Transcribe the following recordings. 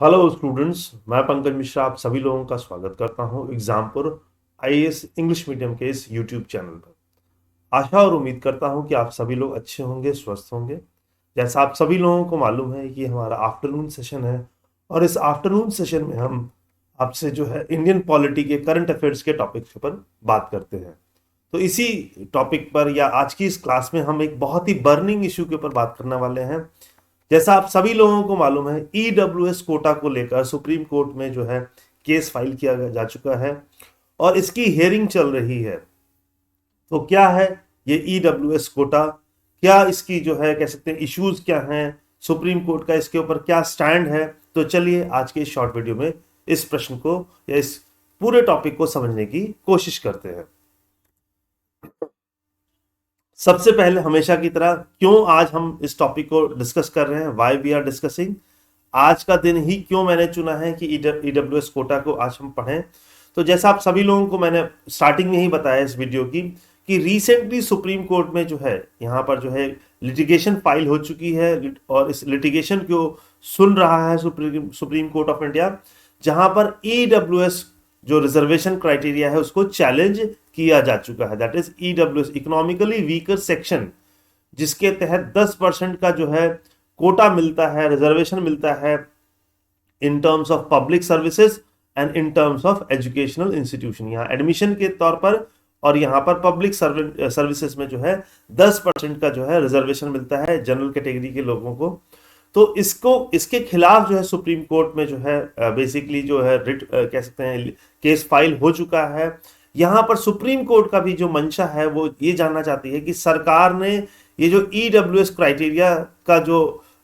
Hello students, मैं पंकज मिश्रा आप सभी लोगों का स्वागत करता हूं एग्जामपुर आईएएस इंग्लिश मीडियम के इस यूट्यूब चैनल पर। आशा और उम्मीद करता हूं कि आप सभी लोग अच्छे होंगे, स्वस्थ होंगे। जैसा आप सभी लोगों को मालूम है कि हमारा आफ्टरनून सेशन है और इस आफ्टरनून सेशन में हम आपसे जो है इंडियन पॉलिटी के करंट अफेयर्स के टॉपिक पर बात करते हैं। तो इसी टॉपिक पर या आज की इस क्लास में हम एक बहुत ही बर्निंग इशू के ऊपर बात करने वाले हैं। जैसा आप सभी लोगों को मालूम है, ईडब्ल्यूएस कोटा को लेकर सुप्रीम कोर्ट में जो है केस फाइल किया जा चुका है और इसकी हियरिंग चल रही है। तो क्या है ये ईडब्ल्यूएस कोटा, क्या इसकी जो है कह सकते हैं इश्यूज क्या हैं, सुप्रीम कोर्ट का इसके ऊपर क्या स्टैंड है। तो चलिए आज के इस शॉर्ट वीडियो में इस प्रश्न को या इस पूरे टॉपिक को समझने की कोशिश करते हैं। सबसे पहले हमेशा की तरह क्यों आज हम इस टॉपिक को डिस्कस कर रहे हैं, वाई वी आर डिस्कसिंग। आज का दिन ही क्यों मैंने चुना है कि ईडब्ल्यूएस कोटा को आज हम पढ़ें। तो जैसा आप सभी लोगों को मैंने स्टार्टिंग में ही बताया इस वीडियो की कि रिसेंटली सुप्रीम कोर्ट में जो है यहाँ पर जो है लिटिगेशन फाइल हो चुकी है और इस लिटिगेशन को सुन रहा है सुप्रीम कोर्ट ऑफ इंडिया, जहां पर ईडब्ल्यूएस जो रिजर्वेशन क्राइटेरिया है उसको चैलेंज किया जा चुका है। That is EWS economically weaker section, जिसके तहत 10% का जो है कोटा मिलता है, रिजर्वेशन मिलता है in terms of public services and in terms of educational institution. यहाँ एडमिशन के तौर पर और यहाँ पर पब्लिक सर्विसेज में जो है 10% का जो है रिजर्वेशन मिलता है जनरल कैटेगरी के लोगों को। तो इसके खिलाफ जो है सुप्रीम कोर्ट में जो है बेसिकली जो है रिट कह सकते हैं केस फाइल हो चुका है। यहाँ पर सुप्रीम कोर्ट का भी जो मंशा है वो ये जानना चाहती है कि सरकार ने ये जो ईडब्ल्यूएस क्राइटेरिया का जो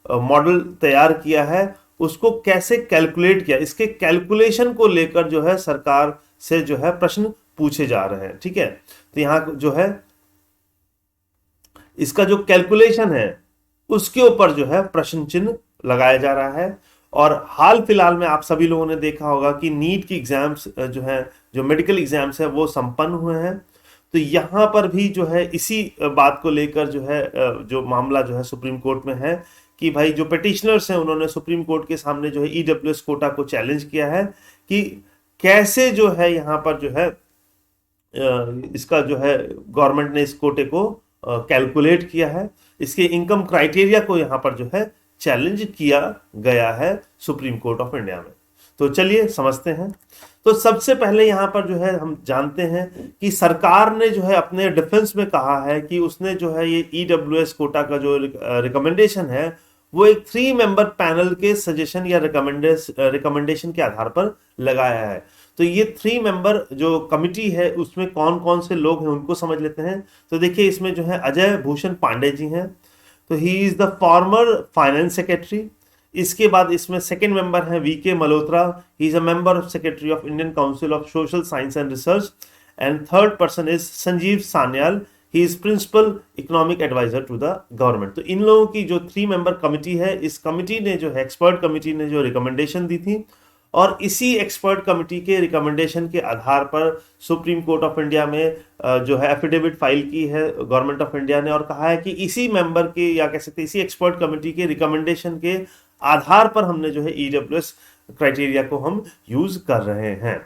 मॉडल तैयार किया है उसको कैसे कैलकुलेट किया, इसके कैलकुलेशन को लेकर जो है सरकार से जो है प्रश्न पूछे जा रहे हैं। ठीक है, तो यहाँ जो है इसका जो कैलकुलेशन है उसके ऊपर जो है प्रश्न चिन्ह लगाया जा रहा है। और हाल फिलहाल में आप सभी लोगों ने देखा होगा कि नीट की एग्जाम्स जो है, जो मेडिकल एग्जाम्स है वो संपन्न हुए हैं। तो यहाँ पर भी जो है इसी बात को लेकर जो है जो मामला जो है सुप्रीम कोर्ट में है कि भाई जो पिटिशनर्स हैं उन्होंने सुप्रीम कोर्ट के सामने जो है ईडब्ल्यूएस कोटा को चैलेंज किया है कि कैसे जो है यहाँ पर जो है इसका जो है गवर्नमेंट ने इस कोटे को कैलकुलेट किया है, इसके इनकम क्राइटेरिया को यहाँ पर जो है चैलेंज किया गया है सुप्रीम कोर्ट ऑफ इंडिया में। तो चलिए समझते हैं। तो सबसे पहले यहाँ पर जो है हम जानते हैं कि सरकार ने जो है अपने डिफेंस में कहा है कि उसने जो है ये ईडब्ल्यूएस कोटा का जो रिकमेंडेशन है वो एक 3 मेंबर पैनल के सजेशन या रिकमेंडेशन के आधार पर लगाया है। तो ये 3 मेंबर जो कमिटी है उसमें कौन कौन से लोग हैं उनको समझ लेते हैं। तो देखिए इसमें जो है अजय भूषण पांडे जी हैं, तो he is the former finance secretary. इसके बाद इसमें सेकंड मेंबर है VK Malhotra, he is a member of secretary of Indian Council of Social Science and Research. And third person is Sanjeev Sanyal, he is principal economic adviser to the government. तो इन लोगों की जो 3 member committee है, इस कमिटी ने जो है एक्सपर्ट कमिटी ने जो रिकमेंडेशन दी थी और इसी एक्सपर्ट कमिटी के रिकमेंडेशन के आधार पर सुप्रीम कोर्ट ऑफ इंडिया में जो है एफिडेविट फाइल की है गवर्नमेंट ऑफ इंडिया ने और कहा है कि इसी मेंबर के या कह सकते इसी एक्सपर्ट कमिटी के रिकमेंडेशन के आधार पर हमने जो है ईडब्ल्यूएस क्राइटेरिया को हम यूज कर रहे हैं।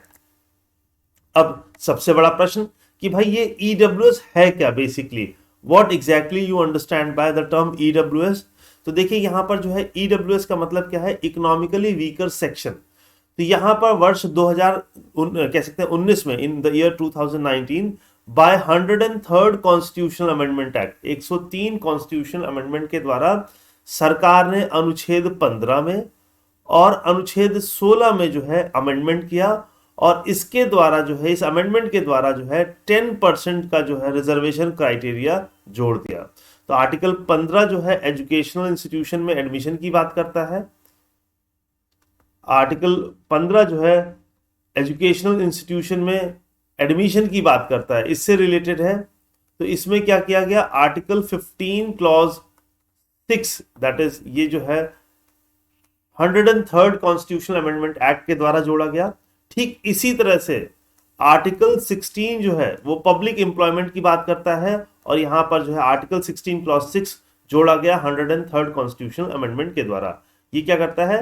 अब सबसे बड़ा प्रश्न कि भाई ये ईडब्ल्यूएस है क्या, basically what exactly you understand by the term EWS. तो देखिए यहाँ पर जो है ईडब्ल्यूएस का मतलब क्या है, इकोनॉमिकली वीकर सेक्शन। तो यहाँ पर वर्ष 2000 कह सकते हैं 19 में, in the year 2019 by 103rd constitutional amendment act, 103 constitutional amendment के द्वारा सरकार ने अनुच्छेद 15 में और अनुच्छेद 16 में जो है अमेंडमेंट किया और इसके द्वारा जो है इस अमेंडमेंट के द्वारा जो है 10% का जो है रिजर्वेशन क्राइटेरिया जोड़ दिया। तो आर्टिकल 15 जो है एजुकेशनल इंस्टीट्यूशन में एडमिशन की बात करता है, आर्टिकल 15 जो है एजुकेशनल इंस्टीट्यूशन में एडमिशन की बात करता है, इससे रिलेटेड है। तो इसमें क्या किया गया, आर्टिकल 15 क्लॉज 6 दैट इज ये जो है 103rd कॉन्स्टिट्यूशनल अमेंडमेंट एक्ट के द्वारा जोड़ा गया। ठीक इसी तरह से आर्टिकल 16 जो है वो पब्लिक एम्प्लॉयमेंट की बात करता है और यहां पर जो है आर्टिकल 16 क्लॉज 6 जोड़ा गया 103rd कॉन्स्टिट्यूशनल अमेंडमेंट के द्वारा। ये क्या करता है,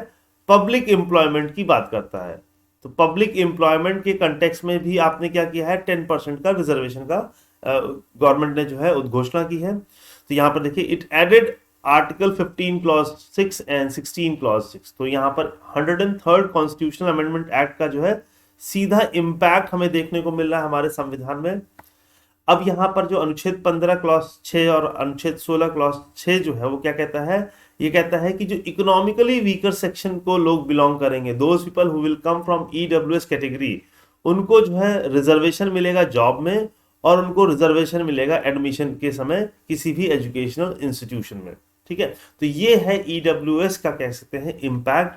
पब्लिक एम्प्लॉयमेंट की बात करता है। तो पब्लिक एम्प्लॉयमेंट के कंटेक्स्ट में भी आपने क्या किया है, 10% का रिजर्वेशन का गवर्नमेंट ने जो है उद्घोषणा की है। तो यहाँ पर देखिए, it added article 15 clause 6 and 16 clause 6। तो यहाँ पर 103rd कॉन्स्टिट्यूशनल अमेंडमेंट एक्ट का जो है सीधा इम्पैक्ट हमें देखने को मिल रहा है हमारे संविधान में। अब यहाँ पर जो अनुच्छेद 15 क्लॉज 6 और अनुच्छेद 16 क्लॉज 6 जो है वो क्या कहता है, ये कहता है कि जो इकोनॉमिकली वीकर सेक्शन को लोग बिलोंग करेंगे, those people who will come from EWS category, उनको जो है रिजर्वेशन मिलेगा जॉब में, और उनको रिजर्वेशन मिलेगा एडमिशन के समय किसी भी एजुकेशनल इंस्टीट्यूशन में। ठीक है, तो ये है ईडब्ल्यूएस का कह सकते हैं इम्पैक्ट।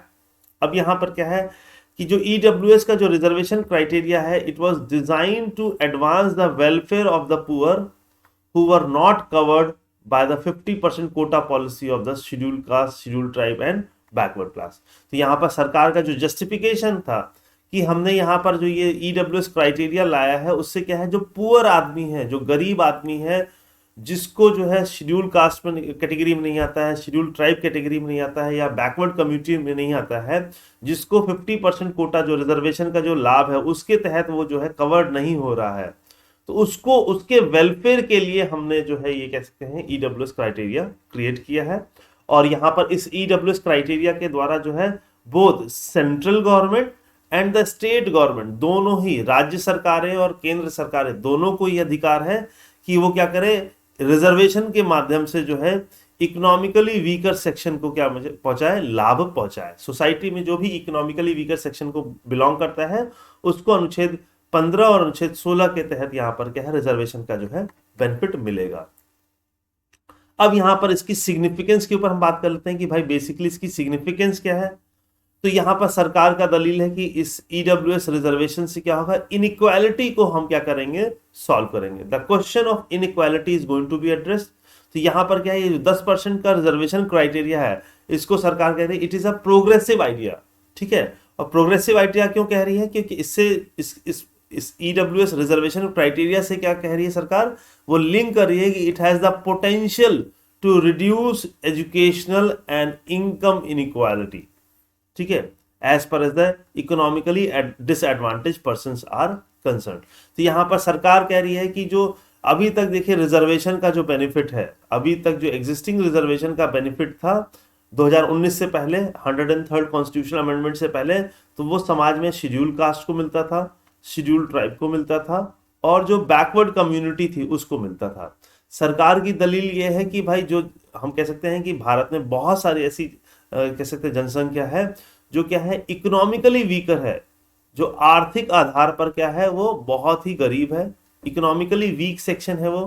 अब यहाँ पर क्या है कि जो ईडब्ल्यूएस का जो रिजर्वेशन क्राइटेरिया है, it was design to advance the welfare of the poor who were not covered by the 50% quota policy of the scheduled caste, scheduled tribe and backward class. तो यहाँ पर सरकार का जो जस्टिफिकेशन था कि हमने यहाँ पर जो ये ईडब्ल्यूएस क्राइटेरिया लाया है, उससे क्या है, जो पुअर आदमी है, जो गरीब आदमी है, जिसको जो है शेड्यूल कास्ट में कैटेगरी में नहीं आता है, शेड्यूल ट्राइब कैटेगरी में नहीं आता है, या बैकवर्ड कम्युनिटी में नहीं आता है, जिसको 50% कोटा जो रिजर्वेशन का जो लाभ है उसके तहत वो जो है कवर्ड नहीं हो रहा है, तो उसको उसके वेलफेयर के लिए हमने जो है ये कह सकते हैं ईडब्ल्यूएस क्राइटेरिया क्रिएट किया है। और यहाँ पर इस ईडब्ल्यूएस क्राइटेरिया के द्वारा जो है both central government and the state government, दोनों ही राज्य सरकारें और केंद्र सरकारें, दोनों को ये अधिकार है कि वो क्या करें, रिजर्वेशन के माध्यम से जो है इकोनॉमिकली वीकर सेक्शन को क्या पहुंचाए, लाभ पहुंचाए। सोसाइटी में जो भी इकोनॉमिकली वीकर सेक्शन को बिलोंग करता है उसको अनुच्छेद 15 और अनुच्छेद 16 के तहत यहाँ पर क्या है, रिजर्वेशन का जो है बेनिफिट मिलेगा। अब यहाँ पर इसकी सिग्निफिकेंस के ऊपर हम बात कर लेते हैं कि भाई बेसिकली इसकी सिग्निफिकेंस क्या है। तो यहाँ पर सरकार का दलील है कि इस ईडब्ल्यूएस रिजर्वेशन से क्या होगा, इनइक्वालिटी को हम क्या करेंगे, सॉल्व करेंगे। The question of inequality is going to be addressed. तो यहाँ पर क्या है, ये 10% का रिजर्वेशन क्राइटेरिया है, इसको सरकार कह रही है it is a progressive idea. ठीक है, और प्रोग्रेसिव आइडिया क्यों कह रही है, क्योंकि इससे इस ईडब्ल्यूएस रिजर्वेशन क्राइटेरिया से क्या कह रही है सरकार, वो लिंक कर रही है कि it has the potential to reduce educational and income inequality. ठीक है, as per as the economically disadvantage persons are concern. तो यहाँ पर सरकार कह रही है कि जो अभी तक देखिए रिजर्वेशन का जो बेनिफिट है, अभी तक जो एग्जिस्टिंग रिजर्वेशन का बेनिफिट था 2019 से पहले, 103rd कॉन्स्टिट्यूशनल अमेंडमेंट से पहले, तो वो समाज में शेड्यूल कास्ट को मिलता था, शेड्यूल ट्राइब को मिलता था, और जो बैकवर्ड कम्युनिटी थी उसको मिलता था। सरकार की दलील ये है कि भाई जो हम कह सकते हैं कि भारत में बहुत सारी ऐसी कह सकते हैं जनसंख्या है जो क्या है, इकोनॉमिकली वीकर है, जो आर्थिक आधार पर क्या है, वो बहुत ही गरीब है, इकोनॉमिकली वीक सेक्शन है वो।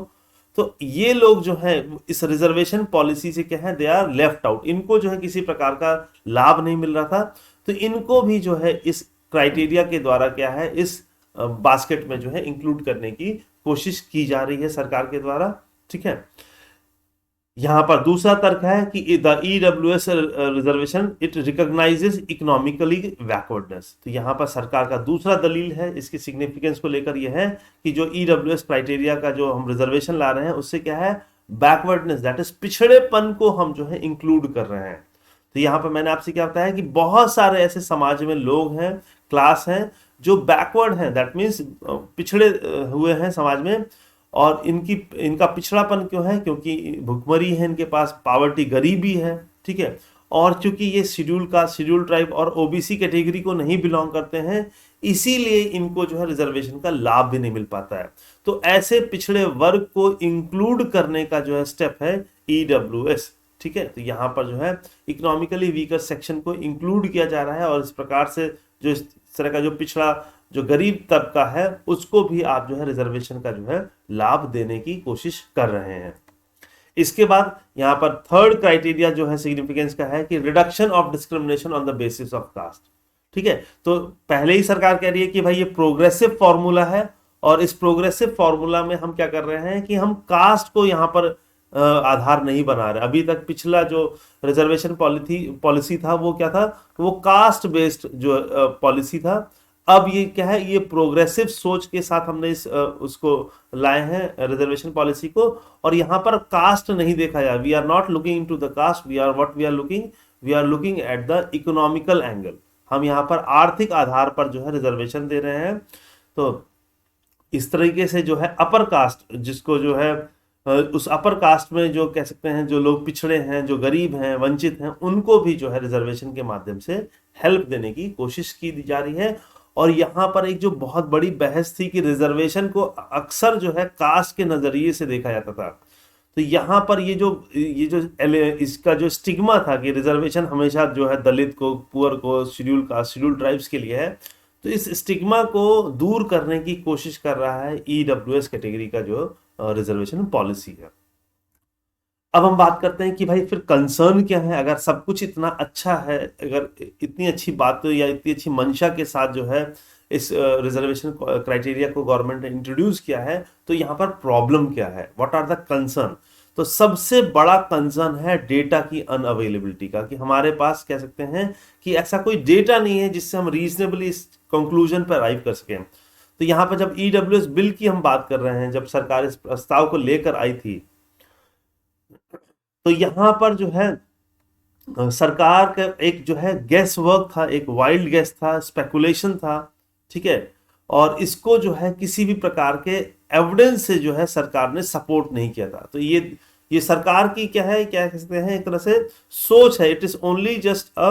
तो ये लोग जो है इस रिजर्वेशन पॉलिसी से क्या है, दे आर लेफ्ट आउट, इनको जो है किसी प्रकार का लाभ नहीं मिल रहा था। तो इनको भी जो है इस क्राइटेरिया के द्वारा क्या है, इस बास्केट में जो है इंक्लूड करने की कोशिश की जा रही है सरकार के द्वारा। ठीक है, यहां पर दूसरा तर्क है कि the EWS reservation it recognises economically backwardness. तो यहां पर सरकार का दूसरा दलील है इसकी सिग्निफिकेंस को लेकर यह है कि जो ईडब्ल्यूएस क्राइटेरिया का जो हम रिजर्वेशन ला रहे हैं उससे क्या है, बैकवर्डनेस, दैट इज पिछड़ेपन को हम जो है इंक्लूड कर रहे हैं। तो यहाँ पर मैंने आपसे क्या बताया कि बहुत सारे ऐसे समाज में लोग हैं, क्लास हैं जो बैकवर्ड हैं, दैट मीन्स पिछड़े हुए हैं समाज में। और इनका पिछड़ापन क्यों है, क्योंकि भुखमरी है इनके पास, पावर्टी, गरीबी है। ठीक है, और चूंकि ये शेड्यूल कास्ट, शेड्यूल ट्राइब और ओबीसी कैटेगरी को नहीं बिलोंग करते हैं, इसीलिए इनको जो है रिजर्वेशन का लाभ भी नहीं मिल पाता है। तो ऐसे पिछड़े वर्ग को इंक्लूड करने का जो है स्टेप है ईडब्ल्यूएस। ठीक है, तो यहाँ पर जो है इकोनॉमिकली वीकर सेक्शन को इंक्लूड किया जा रहा है, और इस प्रकार से जो इस तरह का जो पिछड़ा, जो गरीब तबका है, उसको भी आप जो है रिजर्वेशन का जो है लाभ देने की कोशिश कर रहे हैं। इसके बाद यहाँ पर थर्ड क्राइटेरिया जो है सिग्निफिकेंस का है कि reduction of discrimination on the basis of caste. ठीक है, तो पहले ही सरकार कह रही है कि भाई ये प्रोग्रेसिव फॉर्मूला है, और इस प्रोग्रेसिव फॉर्मूला में हम क्या कर रहे हैं कि हम कास्ट को यहाँ पर आधार नहीं बना रहे। अभी तक पिछला जो रिजर्वेशन पॉलिसी था वो क्या था, वो कास्ट बेस्ड जो पॉलिसी था। अब ये क्या है, ये प्रोग्रेसिव सोच के साथ हमने उसको लाए हैं रिजर्वेशन पॉलिसी को, और यहाँ पर कास्ट नहीं देखा जाए। We are not looking into the caste, we are what we are looking, we are looking at the economical angle, हम यहाँ पर आर्थिक आधार पर जो है रिजर्वेशन दे रहे हैं। तो इस तरीके से जो है अपर कास्ट, जिसको जो है उस अपर कास्ट में जो कह सकते हैं जो लोग पिछड़े हैं, जो गरीब हैं, वंचित हैं, उनको भी जो है रिजर्वेशन के माध्यम से हेल्प देने की कोशिश की जा रही है। और यहाँ पर एक जो बहुत बड़ी बहस थी कि रिजर्वेशन को अक्सर जो है कास्ट के नजरिए से देखा जाता था, तो यहाँ पर ये जो इसका जो स्टिग्मा था कि रिजर्वेशन हमेशा जो है दलित को, पुअर को, शेड्यूल कास्ट, शेड्यूल ट्राइब्स के लिए है, तो इस स्टिग्मा को दूर करने की कोशिश कर रहा है ईडब्ल्यूएस कैटेगरी का जो रिजर्वेशन पॉलिसी है। अब हम बात करते हैं कि भाई फिर कंसर्न क्या है, अगर सब कुछ इतना अच्छा है, अगर इतनी अच्छी बात या इतनी अच्छी मंशा के साथ जो है इस रिजर्वेशन क्राइटेरिया को गवर्नमेंट ने इंट्रोड्यूस किया है, तो यहाँ पर प्रॉब्लम क्या है, व्हाट आर द कंसर्न। तो सबसे बड़ा कंसर्न है डेटा की अनअवेलेबिलिटी का, कि हमारे पास कह सकते हैं कि ऐसा कोई डेटा नहीं है जिससे हम रीजनेबली इस कंक्लूजन पर अराइव कर सकें। तो यहाँ पर जब ईडब्ल्यूएस बिल की हम बात कर रहे हैं, जब सरकार इस प्रस्ताव को लेकर आई थी, तो यहाँ पर जो है सरकार का एक जो है गैस वर्क था, एक वाइल्ड गैस था, स्पेकुलेशन था, ठीक है। और इसको जो है किसी भी प्रकार के एविडेंस से जो है सरकार ने सपोर्ट नहीं किया था। तो ये सरकार की क्या है, क्या कह सकते हैं, एक तरह से सोच है। It is only just a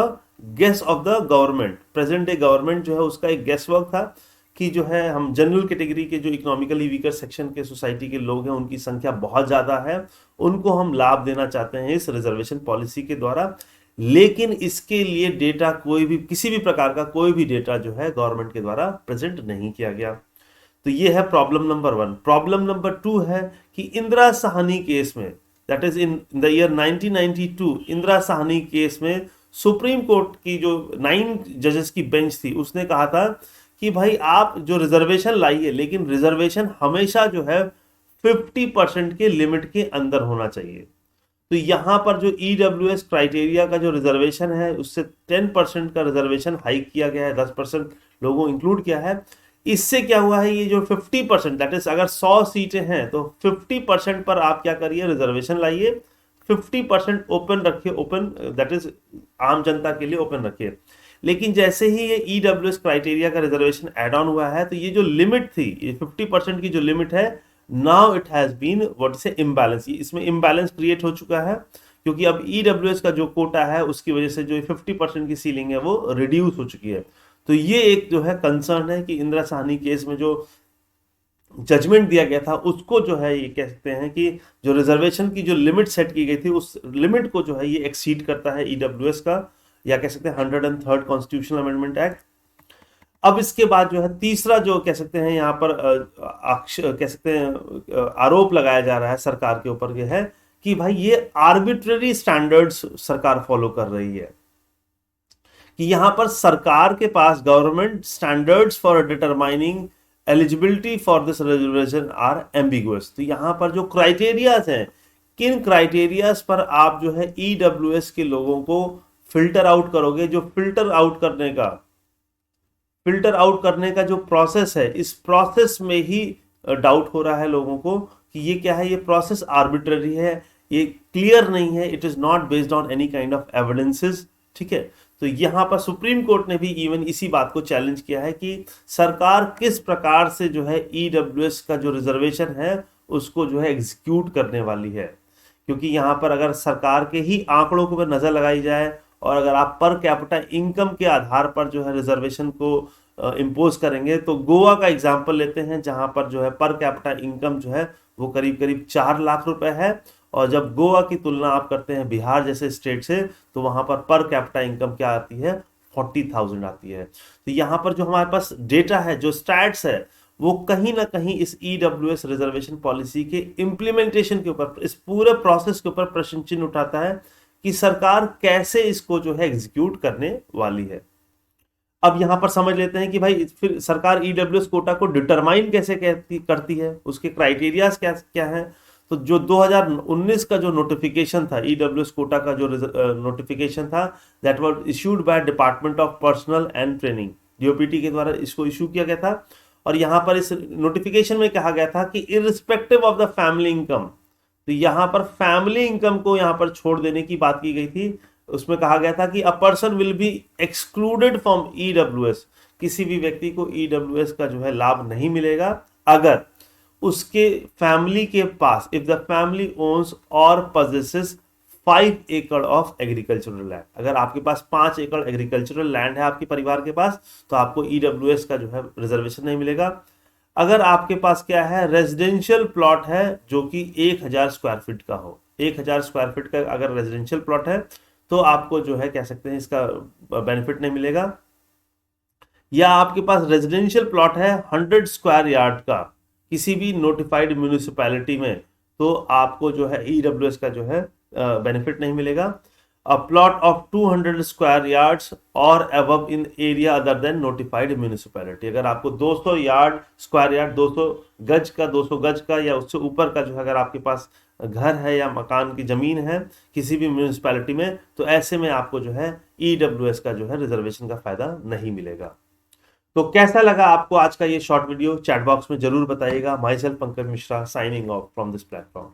guess of the government, present day government जो है उसका एक गेस वर्क था कि जो है हम जनरल कैटेगरी के जो इकोनॉमिकली वीकर सेक्शन के सोसाइटी के लोग हैं, उनकी संख्या बहुत ज़्यादा है, उनको हम लाभ देना चाहते हैं इस रिजर्वेशन पॉलिसी के द्वारा। लेकिन इसके लिए डेटा, कोई भी किसी भी प्रकार का कोई भी डेटा जो है गवर्नमेंट के द्वारा प्रेजेंट नहीं किया गया। तो ये है प्रॉब्लम नंबर 1। प्रॉब्लम नंबर 2 है कि इंदिरा साहनी केस में, that is in the year 1992, Indira Sahni case में सुप्रीम कोर्ट की जो 9 जजेस की बेंच थी, उसने कहा था कि भाई आप जो रिजर्वेशन लाइए, लेकिन रिजर्वेशन हमेशा जो है 50% के लिमिट के अंदर होना चाहिए। तो यहाँ पर जो ईडब्ल्यूएस क्राइटेरिया का जो रिजर्वेशन है, उससे 10% का रिजर्वेशन हाइक किया गया है, 10% लोगों इंक्लूड किया है। इससे क्या हुआ है, ये जो 50%, दैट इज अगर 100 सीटें हैं तो 50% पर आप क्या करिए, रिजर्वेशन लाइए, 50% ओपन रखिए, ओपन दैट इज आम जनता के लिए ओपन रखिए। लेकिन जैसे ही ये ईडब्ल्यूएस क्राइटेरिया का रिजर्वेशन एड ऑन हुआ है, तो ये जो लिमिट थी, ये 50% की जो लिमिट है, now it has been what say imbalance, इसमें इम्बैलेंस क्रिएट हो चुका है, क्योंकि अब ईडब्ल्यूएस का जो कोटा है उसकी वजह से जो 50% की सीलिंग है वो रिड्यूस हो चुकी है। तो ये एक जो है कंसर्न है कि इंदिरा साहनी केस में जो जजमेंट दिया गया था, उसको जो है ये कह सकते हैं कि जो रिजर्वेशन की जो लिमिट सेट की गई थी, उस लिमिट को जो है ये एक्सीड करता है ईडब्ल्यूएस का, या कह सकते हैं 103rd कॉन्स्टिट्यूशनल अमेंडमेंट एक्ट। अब इसके बाद जो है तीसरा जो कह सकते हैं यहाँ पर कह सकते हैं आरोप लगाया जा रहा है सरकार के ऊपर, ये है कि भाई ये आर्बिट्ररी स्टैंडर्ड्स सरकार फॉलो कर रही है, कि यहां पर सरकार के पास government standards for determining eligibility for this reservation are ambiguous. तो यहां पर जो क्राइटेरियाज हैं, किन क्राइटेरियाज पर आप जो है ईडब्ल्यूएस के लोगों को फिल्टर आउट करोगे, जो फिल्टर आउट करने का जो प्रोसेस है, इस प्रोसेस में ही डाउट हो रहा है लोगों को कि ये क्या है, ये प्रोसेस आर्बिट्ररी है, ये क्लियर नहीं है, it is not based on any kind of evidences, ठीक है। तो यहां पर सुप्रीम कोर्ट ने भी इवन इसी बात को चैलेंज किया है कि सरकार किस प्रकार से जो है ईडब्ल्यूएस का जो रिजर्वेशन है उसको जो है एग्जीक्यूट करने वाली है। क्योंकि यहाँ पर अगर सरकार के ही आंकड़ों को पर नजर लगाई जाए, और अगर आप पर कैपिटा इनकम के आधार पर जो है रिजर्वेशन को इम्पोज करेंगे, तो गोवा का एग्जांपल लेते हैं, जहां पर जो है पर कैपिटा इनकम जो है वो करीब करीब 4 लाख रुपए है, और जब गोवा की तुलना आप करते हैं बिहार जैसे स्टेट से, तो वहां पर कैपिटा इनकम क्या आती है, 40,000 आती है। तो यहाँ पर जो हमारे पास डेटा है, जो स्टैट्स है, वो कहीं ना कहीं इस ईडब्ल्यूएस रिजर्वेशन पॉलिसी के इम्प्लीमेंटेशन के ऊपर, इस पूरे प्रोसेस के ऊपर प्रश्न चिन्ह उठाता है कि सरकार कैसे इसको जो है एग्जीक्यूट करने वाली है। अब यहां पर समझ लेते हैं कि भाई फिर सरकार ईडब्ल्यूएस कोटा को डिटरमाइन कैसे करती है, उसके क्राइटेरियाज क्या क्या है। तो जो 2019 का जो नोटिफिकेशन था, ईडब्ल्यूएस कोटा का जो नोटिफिकेशन था, that was issued by department of personal and training, DOPT के द्वारा इसको इशू किया गया था। और यहाँ पर इस नोटिफिकेशन में कहा गया था कि irrespective of the family income, तो यहाँ पर फैमिली इनकम को यहाँ पर छोड़ देने की बात की गई थी, उसमें कहा गया था कि a person will be excluded from EWS, किसी भी व्यक्ति को ईडब्ल्यूएस का जो है लाभ नहीं मिलेगा अगर उसके फैमिली के पास, इफ द फैमिली ओन्स और possesses 5 एकड़ ऑफ एग्रीकल्चरल लैंड, अगर आपके पास 5 एकड़ एग्रीकल्चरल लैंड है आपके परिवार के पास, तो आपको ईडब्ल्यूएस का जो है रिजर्वेशन नहीं मिलेगा। अगर आपके पास क्या है, रेजिडेंशियल प्लॉट है जो कि 1000 स्क्वायर फीट का हो, 1000 स्क्वायर फीट का अगर रेजिडेंशियल प्लॉट है तो आपको जो है कह सकते हैं इसका बेनिफिट नहीं मिलेगा। या आपके पास रेजिडेंशियल प्लॉट है 100 स्क्वायर यार्ड का किसी भी नोटिफाइड म्यूनिसिपैलिटी में, तो आपको जो है ईडब्ल्यूएस का जो है बेनिफिट नहीं मिलेगा। A plot of 200 square yards और above in area other than notified municipality, अगर आपको 200 यार्ड स्क्वायर यार्ड 200 गज का 200 गज का या उससे ऊपर का जो है अगर आपके पास घर है या मकान की जमीन है किसी भी म्यूनिसिपैलिटी में, तो ऐसे में आपको जो है ईडब्ल्यूएस का जो है रिजर्वेशन का फायदा नहीं मिलेगा। तो कैसा लगा आपको आज का ये शॉर्ट वीडियो, चैट बॉक्स में जरूर बताइएगा। My self Pankaj Mishra signing off from this platform.